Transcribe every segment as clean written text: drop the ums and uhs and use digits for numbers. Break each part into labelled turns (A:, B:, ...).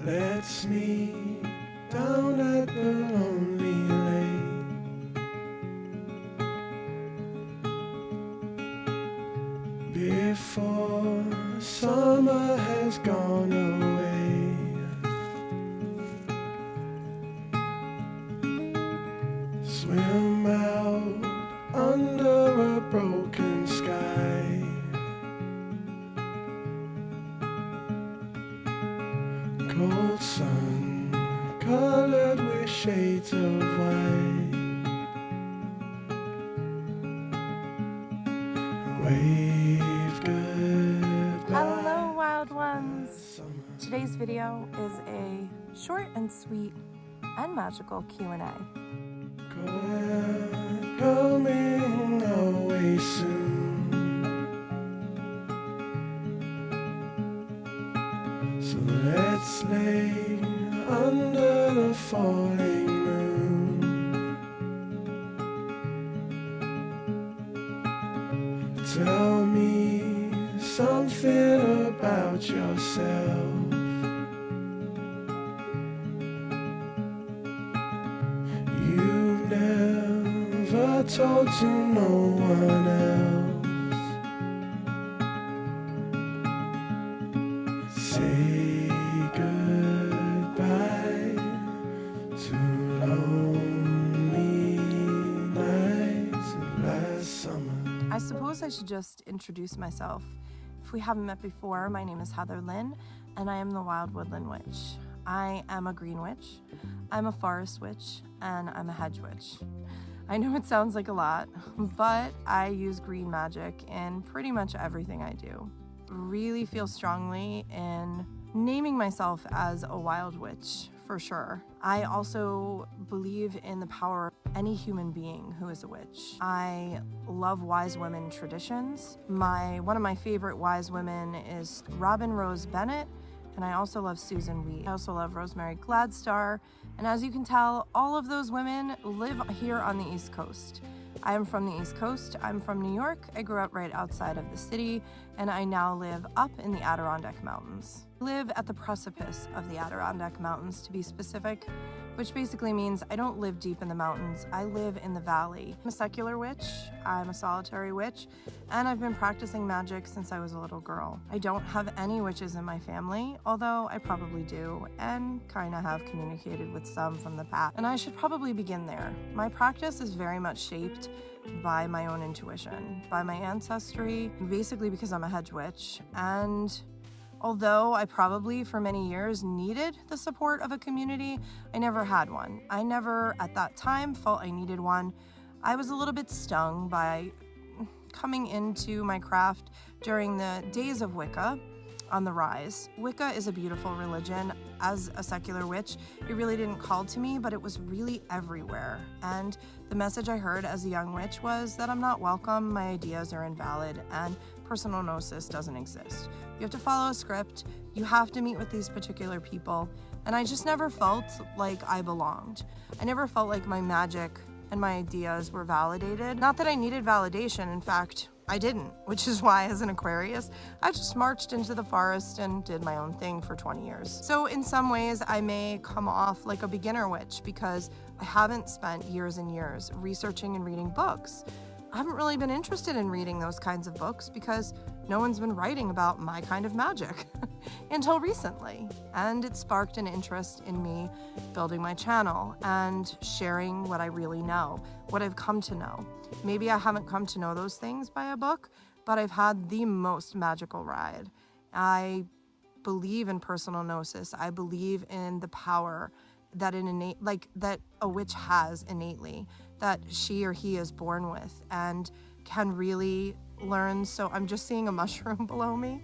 A: Let's meet down at the lonely lake before summer has gone away. Swim out under a broken sky. Cold sun colored with shades of white. Wave goodbye.
B: Hello, wild ones. Today's video is a short and sweet and magical Q&A.
A: Coming away soon. So let's lay under the falling moon. Tell me something about yourself. You've never told to no one else. Say goodbye to lonely nights last summer.
B: I suppose I should just introduce myself. If we haven't met before, my name is Heather Lynn, and I am the Wild Woodland Witch. I am a green witch, I'm a forest witch, and I'm a hedge witch. I know it sounds like a lot, but I use green magic in pretty much everything I do. Really feel strongly in naming myself as a wild witch, for sure. I also believe in the power of any human being who is a witch. I love wise women traditions. One of my favorite wise women is Robin Rose Bennett, and I also love Susan Wheat. I also love Rosemary Gladstar, and as you can tell, all of those women live here on the East Coast. I am from the East Coast. I'm from New York. I grew up right outside of the city, and I now live up in the Adirondack Mountains. I live at the precipice of the Adirondack Mountains, to be specific, which basically means I don't live deep in the mountains. I live in the valley. I'm a secular witch. I'm a solitary witch, and I've been practicing magic since I was a little girl. I don't have any witches in my family, although I probably do, and kind of have communicated with some from the past. And I should probably begin there. My practice is very much shaped by my own intuition, by my ancestry, basically because I'm a hedge witch. And although I probably for many years needed the support of a community, I never had one. I never at that time felt I needed one. I was a little bit stung by coming into my craft during the days of Wicca on the rise. Wicca is a beautiful religion. As a secular witch, it really didn't call to me, but it was really everywhere. And the message I heard as a young witch was that I'm not welcome, my ideas are invalid, and personal gnosis doesn't exist. You have to follow a script, you have to meet with these particular people, and I just never felt like I belonged. I never felt like my magic and my ideas were validated. Not that I needed validation, in fact, I didn't, which is why as an Aquarius, I just marched into the forest and did my own thing for 20 years. So in some ways, I may come off like a beginner witch because I haven't spent years and years researching and reading books. I haven't really been interested in reading those kinds of books because no one's been writing about my kind of magic until recently. And it sparked an interest in me building my channel and sharing what I really know, what I've come to know. Maybe I haven't come to know those things by a book, but I've had the most magical ride. I believe in personal gnosis. I believe in the power that that a witch has innately, that she or he is born with and can really learn. So I'm just seeing a mushroom below me,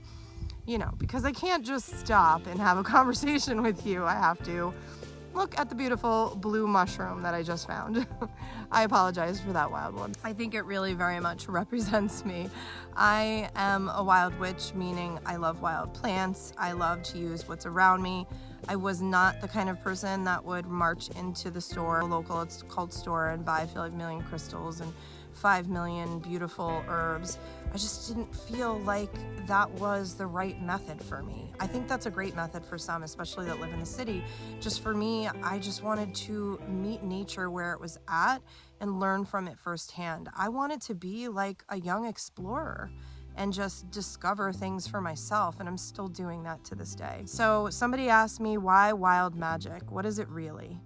B: because I can't just stop and have a conversation with you. I have to look at the beautiful blue mushroom that I just found. I apologize for that wild one. I think it really very much represents me. I am a wild witch, meaning I love wild plants. I love to use what's around me. I was not the kind of person that would march into the store, a local cult store, and buy 5 million crystals and 5 million beautiful herbs. I just didn't feel like that was the right method for me. I think that's a great method for some, especially that live in the city. Just for me, I just wanted to meet nature where it was at and learn from it firsthand. I wanted to be like a young explorer and just discover things for myself, and I'm still doing that to this day. So somebody asked me, why wild magic? What is it really?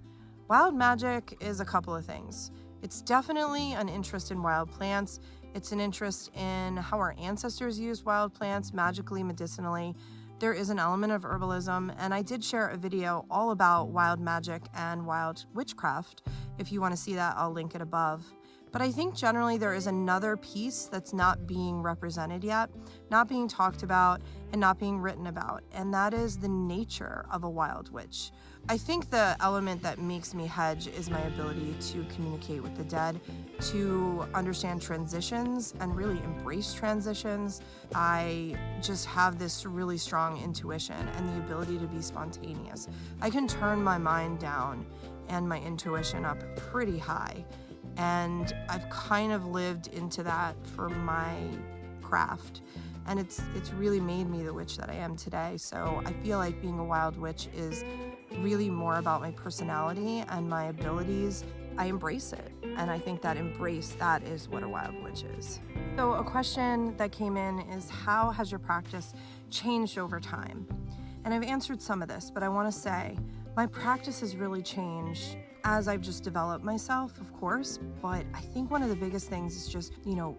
B: Wild magic is a couple of things. It's definitely an interest in wild plants. It's an interest in how our ancestors used wild plants magically, medicinally. There is an element of herbalism, and I did share a video all about wild magic and wild witchcraft. If you want to see that, I'll link it above. But I think generally there is another piece that's not being represented yet, not being talked about, and not being written about, and that is the nature of a wild witch. I think the element that makes me Hedge is my ability to communicate with the dead, to understand transitions and really embrace transitions. I just have this really strong intuition and the ability to be spontaneous. I can turn my mind down and my intuition up pretty high. And I've kind of lived into that for my craft. And it's really made me the witch that I am today. So I feel like being a wild witch is really more about my personality and my abilities. I embrace it. And I think that that is what a wild witch is. So a question that came in is, how has your practice changed over time? And I've answered some of this, but I want to say my practice has really changed as I've just developed myself, of course, but I think one of the biggest things is just,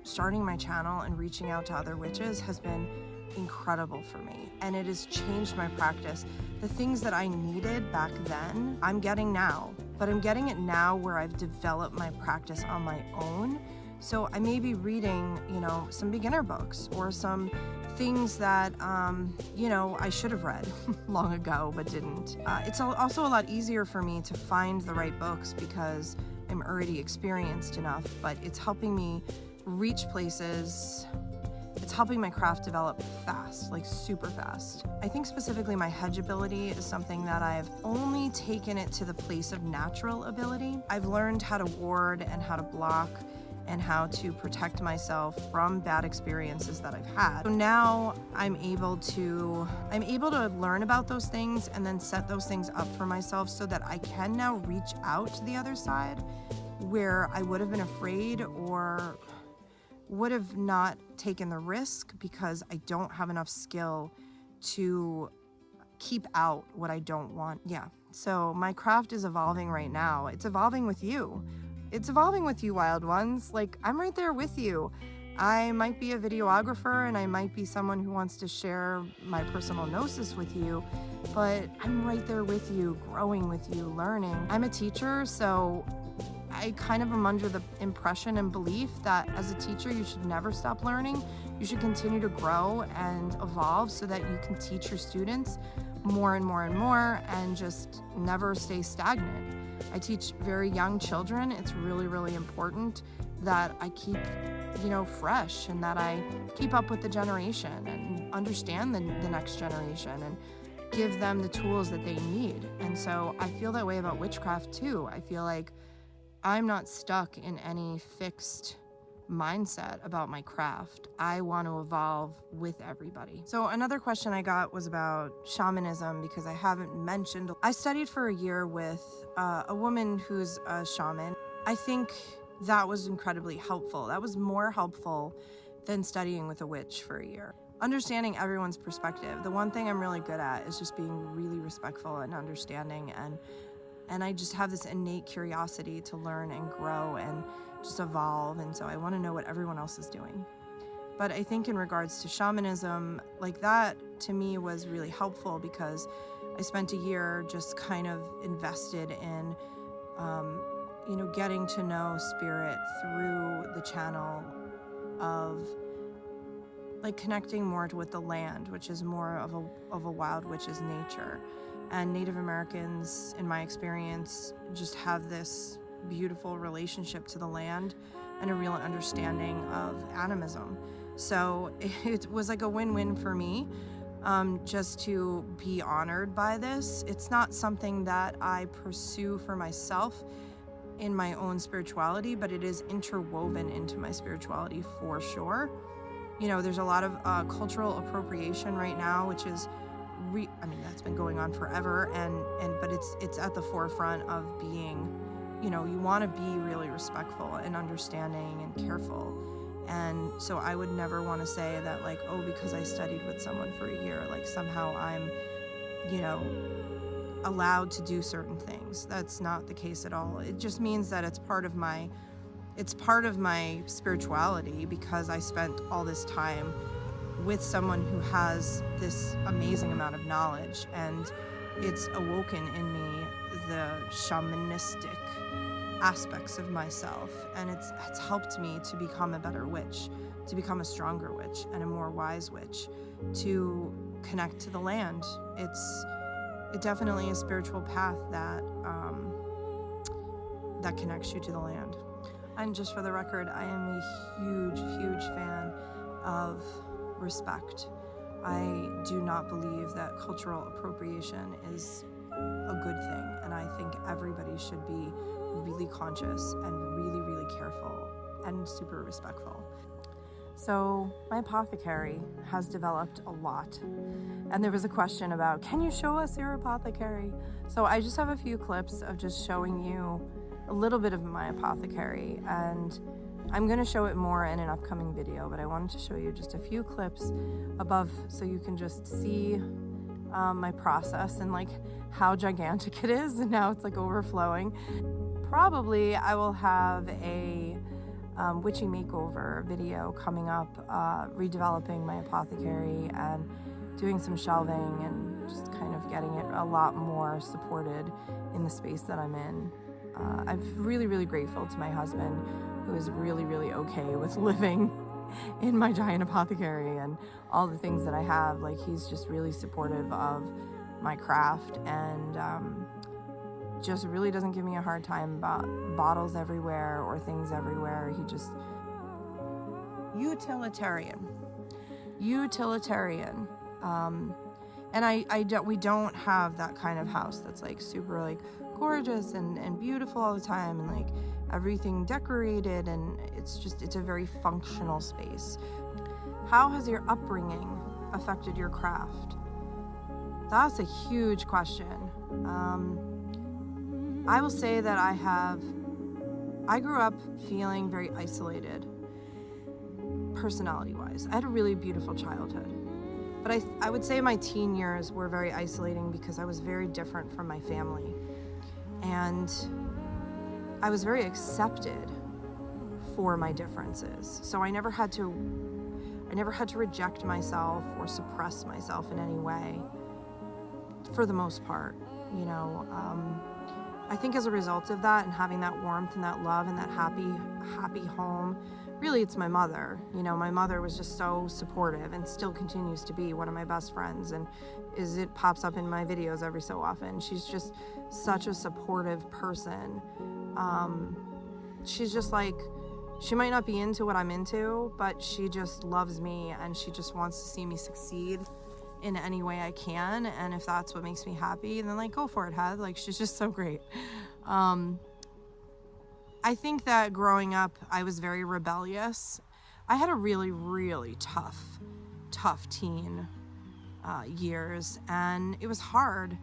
B: starting my channel and reaching out to other witches has been incredible for me, and it has changed my practice. The things that I needed back then, I'm getting now, but I'm getting it now where I've developed my practice on my own. So I may be reading, some beginner books or some things that, I should have read long ago, but didn't. It's also a lot easier for me to find the right books because I'm already experienced enough, but it's helping me reach places. It's helping my craft develop fast, like super fast. I think specifically my hedge ability is something that I've only taken it to the place of natural ability. I've learned how to ward and how to block and how to protect myself from bad experiences that I've had. So now I'm able to learn about those things and then set those things up for myself so that I can now reach out to the other side where I would have been afraid or would have not taken the risk because I don't have enough skill to keep out what I don't want. Yeah. So my craft is evolving right now. It's evolving with you. It's evolving with you, wild ones. Like, I'm right there with you. I might be a videographer and I might be someone who wants to share my personal Gnosis with you, but I'm right there with you, growing with you, learning. I'm a teacher, so I kind of am under the impression and belief that as a teacher, you should never stop learning. You should continue to grow and evolve so that you can teach your students more and more and more and just never stay stagnant. I teach very young children. It's really, really important that I keep, fresh and that I keep up with the generation and understand the next generation and give them the tools that they need. And so I feel that way about witchcraft too. I feel like I'm not stuck in any fixed mindset about my craft. I want to evolve with everybody. So another question I got was about shamanism, because I haven't mentioned. I studied for a year with a woman who's a shaman. I think that was incredibly helpful. That was more helpful than studying with a witch for a year. Understanding everyone's perspective. The one thing I'm really good at is just being really respectful and understanding, and I just have this innate curiosity to learn and grow and just evolve, and so I want to know what everyone else is doing. But I think in regards to shamanism, like that to me was really helpful because I spent a year just kind of invested in getting to know spirit through the channel of like connecting more with the land, which is more of a wild witch's nature. And Native Americans, in my experience, just have this beautiful relationship to the land and a real understanding of animism. So it was like a win-win for me, just to be honored by this. It's not something that I pursue for myself. in my own spirituality, but it is interwoven into my spirituality for sure. You know, there's a lot of cultural appropriation right now, which is, I mean, that's been going on forever, but it's at the forefront of being, you know, you want to be really respectful and understanding and careful. And so I would never want to say that, like, oh, because I studied with someone for a year, like somehow I'm, you know, allowed to do certain things. That's not the case at all. It just means that it's part of my spirituality, because I spent all this time with someone who has this amazing amount of knowledge, and it's awoken in me the shamanistic aspects of myself, and it's helped me to become a better witch, to become a stronger witch and a more wise witch, to connect to the land. It definitely is a spiritual path that that connects you to the land. And just for the record, I am a huge fan of respect. I do not believe that cultural appropriation is a good thing, and I think everybody should be really conscious and really careful and super respectful. So my apothecary has developed a lot, and there was a question about, can you show us your apothecary? So I just have a few clips of just showing you a little bit of my apothecary, and I'm going to show it more in an upcoming video, but I wanted to show you just a few clips above so you can just see my process and like how gigantic it is, and now it's like overflowing. Probably I will have a witchy makeover video coming up, redeveloping my apothecary and doing some shelving and just kind of getting it a lot more supported in the space that I'm in. I'm really grateful to my husband, who is really okay with living in my giant apothecary and all the things that I have. Like, he's just really supportive of my craft, and just really doesn't give me a hard time about bottles everywhere or things everywhere. He just utilitarian. And we don't have that kind of house that's like super like gorgeous and beautiful all the time and like everything decorated, and it's a very functional space. How has your upbringing affected your craft? That's a huge question. I will say that I grew up feeling very isolated, personality-wise. I had a really beautiful childhood, but I would say my teen years were very isolating because I was very different from my family, and I was very accepted for my differences. So I never had to reject myself or suppress myself in any way, for the most part, you know. I think as a result of that and having that warmth and that love and that happy home, really it's my mother. You know, my mother was just so supportive and still continues to be one of my best friends, and it pops up in my videos every so often. She's just such a supportive person. She's just like, she might not be into what I'm into, but she just loves me and she just wants to see me succeed in any way I can, and if that's what makes me happy, then like, go for it, Head. Like, she's just so great. I think that growing up, I was very rebellious. I had a really tough teen years, and it was hard.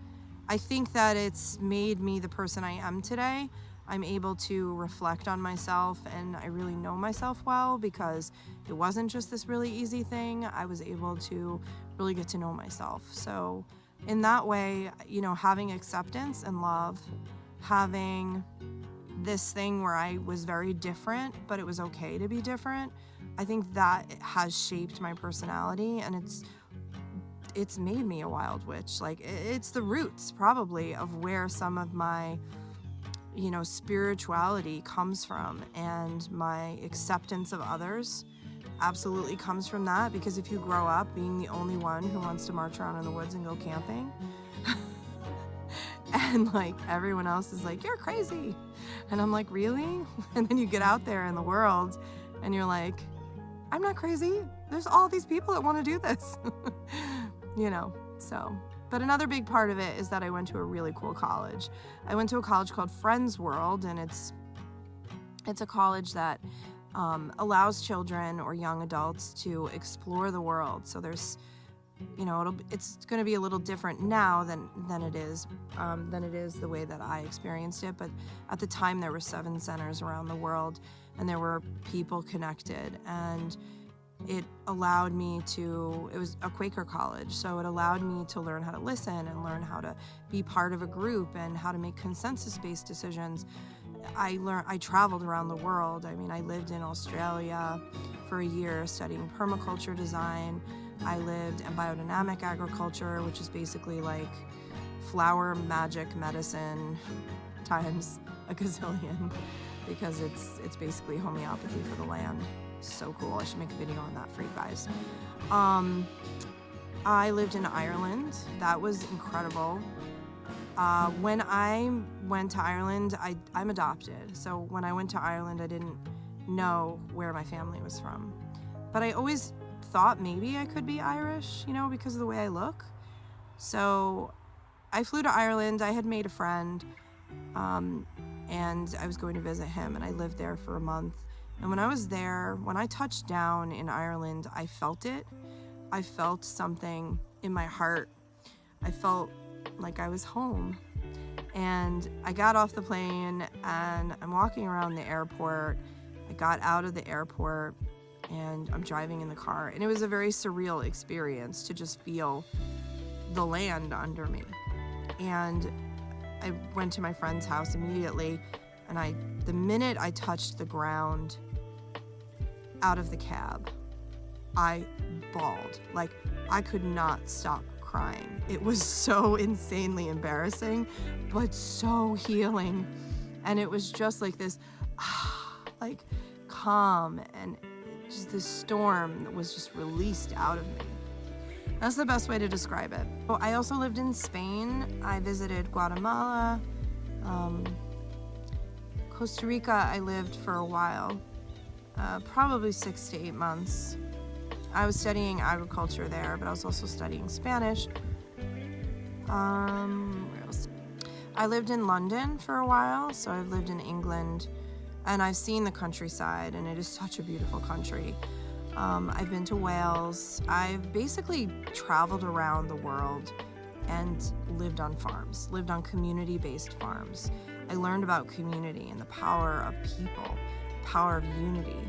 B: I think that it's made me the person I am today. I'm able to reflect on myself, and I really know myself well because it wasn't just this really easy thing. I was able to really get to know myself. So in that way, you know, having acceptance and love, having this thing where I was very different, but it was okay to be different, I think that has shaped my personality, and it's made me a wild witch. Like, it's the roots probably of where some of my, you know, spirituality comes from, and my acceptance of others absolutely comes from that, because if you grow up being the only one who wants to march around in the woods and go camping and like everyone else is like, you're crazy, and I'm like, really? And then you get out there in the world and you're like, I'm not crazy, there's all these people that want to do this. You know, so. But another big part of it is that I went to a really cool college. I went to a college called Friends World, and it's It's a college that allows children or young adults to explore the world. So there's, it's going to be a little different now than it is the way that I experienced it. But at the time, there were 7 centers around the world, and there were people connected, and it allowed me to, it was a Quaker college, so it allowed me to learn how to listen and learn how to be part of a group and how to make consensus-based decisions. I traveled around the world. I mean, I lived in Australia for a year studying permaculture design. I lived in biodynamic agriculture, which is basically like flower magic medicine times a gazillion, because it's basically homeopathy for the land. So cool. I should make a video on that for you guys. I lived in Ireland. That was incredible. When I went to Ireland, I'm adopted. So when I went to Ireland, I didn't know where my family was from. But I always thought maybe I could be Irish, because of the way I look. So I flew to Ireland. I had made a friend, and I was going to visit him, and I lived there for a month. And when I was there, when I touched down in Ireland, I felt it. I felt something in my heart. I felt like I was home. And I got off the plane, and I'm walking around the airport. I got out of the airport, and I'm driving in the car. And it was a very surreal experience to just feel the land under me. And I went to my friend's house immediately, and the minute I touched the ground out of the cab, I bawled. Like, I could not stop crying. It was so insanely embarrassing, but so healing. And it was just like this, like, calm, and just this storm that was just released out of me. That's the best way to describe it. I also lived in Spain. I visited Guatemala. Costa Rica, I lived for a while, probably 6 to 8 months. I was studying agriculture there, but I was also studying Spanish. Where else? I lived in London for a while, so I've lived in England, and I've seen the countryside, and it is such a beautiful country. I've been to Wales. I've basically traveled around the world and lived on farms, lived on community-based farms. I learned about community and the power of people, the power of unity.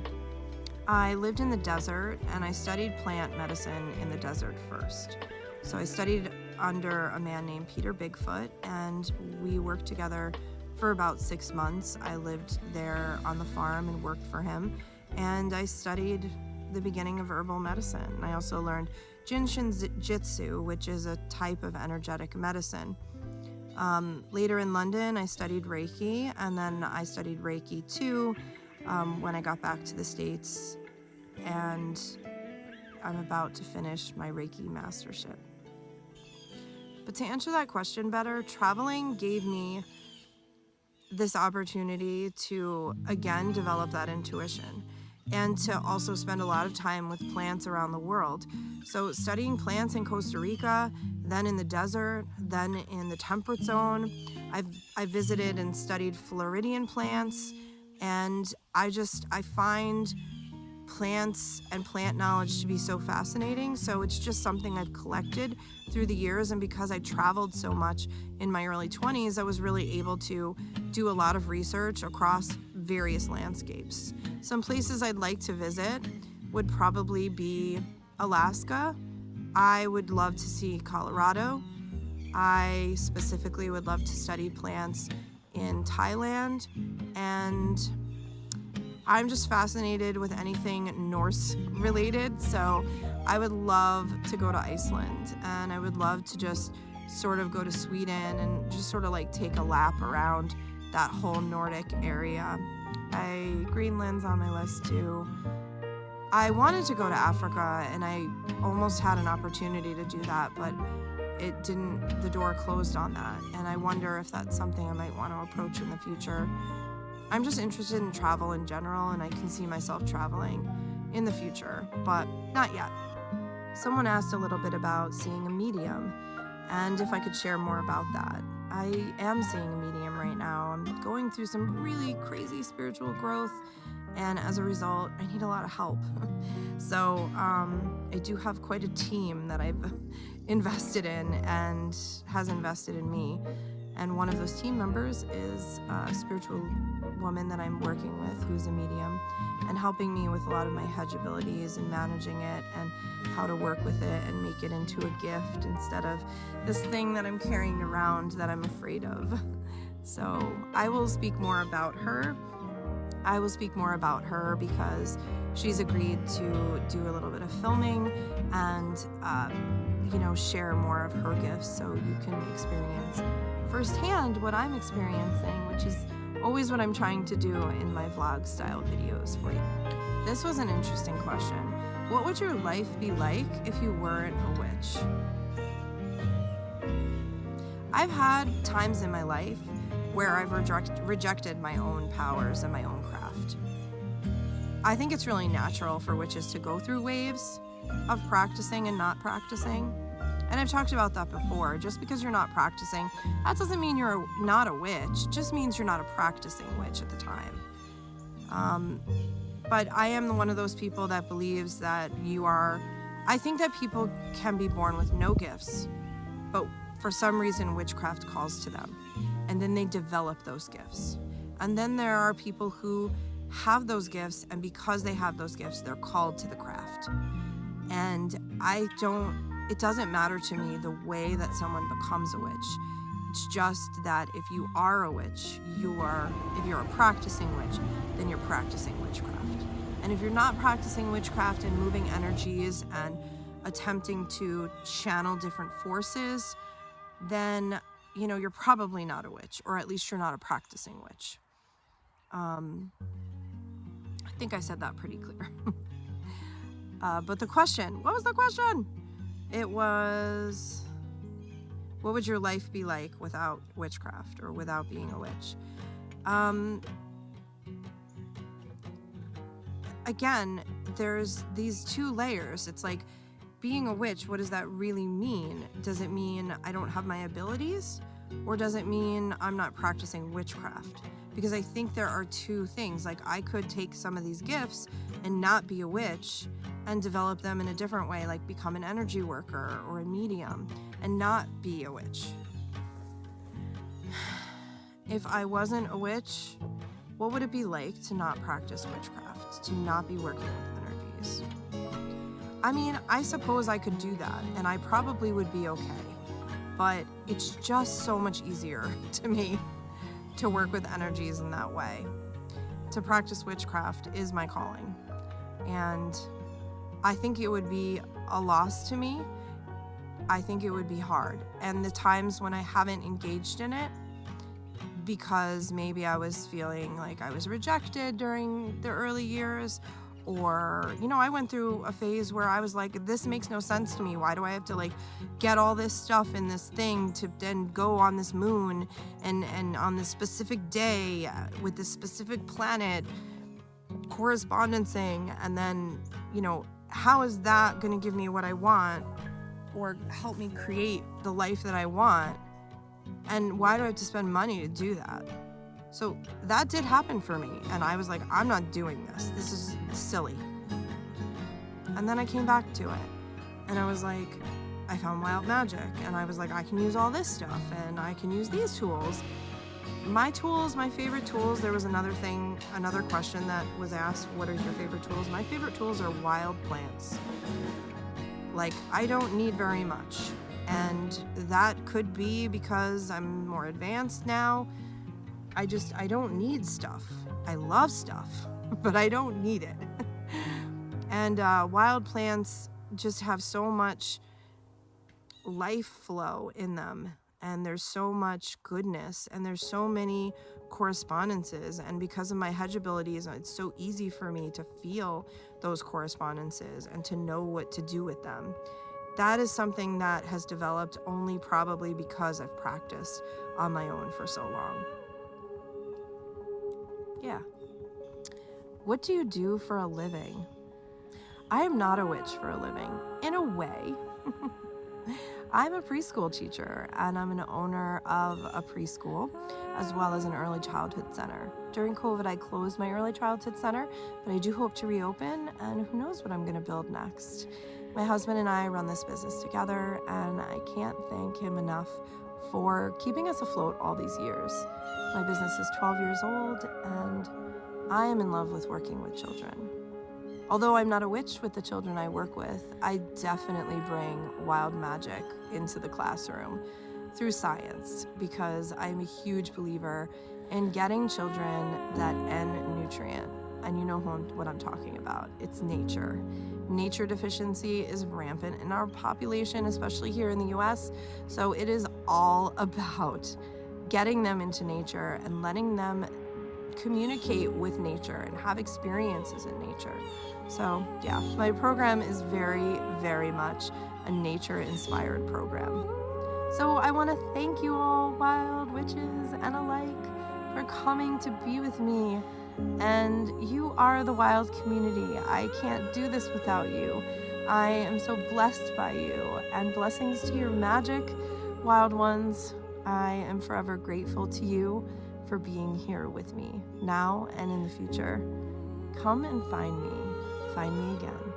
B: I lived in the desert, and I studied plant medicine in the desert first. So I studied under a man named Peter Bigfoot, and we worked together for about 6 months. I lived there on the farm and worked for him, and I studied the beginning of herbal medicine. I also learned Jinshin Jitsu, which is a type of energetic medicine. Later in London, I studied Reiki, and then I studied Reiki too when I got back to the States, and I'm about to finish my Reiki mastership. But to answer that question better, traveling gave me this opportunity to, again, develop that intuition, and to also spend a lot of time with plants around the world. So studying plants in Costa Rica, then in the desert, then in the temperate zone. I visited and studied Floridian plants, and I find plants and plant knowledge to be so fascinating. So it's just something I've collected through the years, and because I traveled so much in my early 20s, I was really able to do a lot of research across various landscapes. Some places I'd like to visit would probably be Alaska. I would love to see Colorado. I specifically would love to study plants in Thailand, and I'm just fascinated with anything Norse related, so I would love to go to Iceland, and I would love to just sort of go to Sweden and just sort of like take a lap around that whole Nordic area. Greenland's on my list too. I wanted to go to Africa, and I almost had an opportunity to do that, but the door closed on that, and I wonder if that's something I might want to approach in the future. I'm just interested in travel in general, and I can see myself traveling in the future, but not yet. Someone asked a little bit about seeing a medium, and if I could share more about that. I am seeing a medium right now. I'm going through some really crazy spiritual growth, and as a result, I need a lot of help. So I do have quite a team that I've invested in and has invested in me. And one of those team members is a spiritual woman that I'm working with who's a medium and helping me with a lot of my hedge abilities and managing it and how to work with it and make it into a gift instead of this thing that I'm carrying around that I'm afraid of. So I will speak more about her. I will speak more about her because she's agreed to do a little bit of filming and, share more of her gifts so you can experience firsthand what I'm experiencing, which is always what I'm trying to do in my vlog style videos for you. This was an interesting question. What would your life be like if you weren't a witch? I've had times in my life where I've rejected my own powers and my own craft. I think it's really natural for witches to go through waves of practicing and not practicing. And I've talked about that before. Just because you're not practicing, that doesn't mean you're not a witch. It just means you're not a practicing witch at the time. But I am one of those people that believes that you are... I think that people can be born with no gifts, but for some reason witchcraft calls to them. And then they develop those gifts. And then there are people who have those gifts, and because they have those gifts, they're called to the craft. And it doesn't matter to me the way that someone becomes a witch. It's just that if you are a witch, if you're a practicing witch, then you're practicing witchcraft. And if you're not practicing witchcraft and moving energies and attempting to channel different forces, then, you're probably not a witch, or at least you're not a practicing witch. I think I said that pretty clear. But the question, what was the question? It was, what would your life be like without witchcraft or without being a witch? Again, there's these two layers. It's like, being a witch, what does that really mean? Does it mean I don't have my abilities? Or does it mean I'm not practicing witchcraft? Because I think there are two things. Like, I could take some of these gifts and not be a witch and develop them in a different way, like become an energy worker or a medium and not be a witch. If I wasn't a witch, what would it be like to not practice witchcraft, to not be working with energies? I mean, I suppose I could do that, and I probably would be okay, but it's just so much easier to me to work with energies in that way. To practice witchcraft is my calling, and I think it would be a loss to me. I think it would be hard, and the times when I haven't engaged in it, because maybe I was feeling like I was rejected during the early years, or, I went through a phase where I was like, this makes no sense to me. Why do I have to get all this stuff in this thing to then go on this moon and on this specific day with this specific planet correspondencing? And then, how is that going to give me what I want or help me create the life that I want? And why do I have to spend money to do that? So that did happen for me, and I was like, I'm not doing this. This is silly. And then I came back to it, and I was like, I found wild magic, and I was like, I can use all this stuff, and I can use these tools. My favorite tools, there was another question that was asked, what are your favorite tools? My favorite tools are wild plants. I don't need very much, and that could be because I'm more advanced now. I don't need stuff. I love stuff, but I don't need it. And wild plants just have so much life flow in them, and there's so much goodness, and there's so many correspondences, and because of my hedge abilities, it's so easy for me to feel those correspondences and to know what to do with them. That is something that has developed only probably because I've practiced on my own for so long. Yeah. What do you do for a living? I am not a witch for a living. In a way. I'm a preschool teacher, and I'm an owner of a preschool as well as an early childhood center. During COVID, I closed my early childhood center, but I do hope to reopen, and who knows what I'm going to build next. My husband and I run this business together, and I can't thank him enough for keeping us afloat all these years. My business is 12 years old, and I am in love with working with children. Although I'm not a witch with the children I work with, I definitely bring wild magic into the classroom through science, because I'm a huge believer in getting children that N nutrient. And you know what I'm talking about. It's nature. Nature deficiency is rampant in our population, especially here in the US. So it is all about getting them into nature and letting them communicate with nature and have experiences in nature. So yeah, my program is very, very much a nature-inspired program. So I want to thank you all, wild witches and alike, for coming to be with me. And you are the wild community. I can't do this without you. I am so blessed by you, and blessings to your magic, wild ones. I am forever grateful to you for being here with me now and in the future. Come and find me again.